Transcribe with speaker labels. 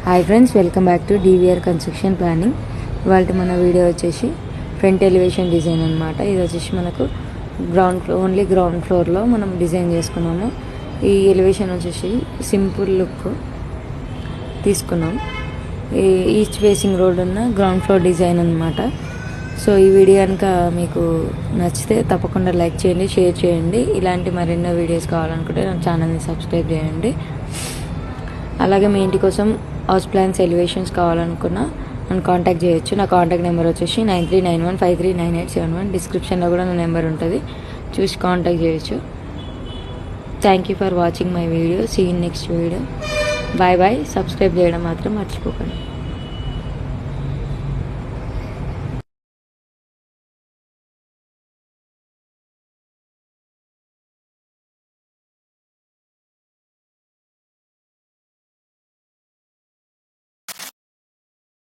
Speaker 1: Hi friends, welcome back to DVR construction planning. ఇవాళ మన video వచ్చేసి ఫ్రంట్ ఎలివేషన్ డిజైన్ అనమాట. ఇది వచ్చేసి మనకు ఓన్లీ గ్రౌండ్ ఫ్లోర్లో మనం డిజైన్ చేసుకున్నాము. ఈ ఎలివేషన్ వచ్చేసి సింపుల్ లుక్ తీసుకున్నాం. ఈస్ట్ ఫేసింగ్ రోడ్ ఉన్న గ్రౌండ్ ఫ్లోర్ డిజైన్ అనమాట. సో ఈ వీడియో కనుక మీకు నచ్చితే తప్పకుండా లైక్ చేయండి, షేర్ చేయండి. ఇలాంటి మరెన్నో వీడియోస్ కావాలనుకుంటే నా ఛానల్ని సబ్స్క్రైబ్ చేయండి. అలాగే మీ ఇంటి కోసం హౌస్ ప్లాన్స్ ఎలివేషన్స్ కావాలనుకున్నా నన్ను కాంటాక్ట్ చేయొచ్చు. నా కాంటాక్ట్ నెంబర్ వచ్చేసి 9391539871. డిస్క్రిప్షన్లో కూడా నా నెంబర్ ఉంటుంది, చూసి కాంటాక్ట్ చేయొచ్చు. Thank you for watching my video. See in next video. Bye bye. Subscribe చేయడం మాత్రం మర్చిపోకండి.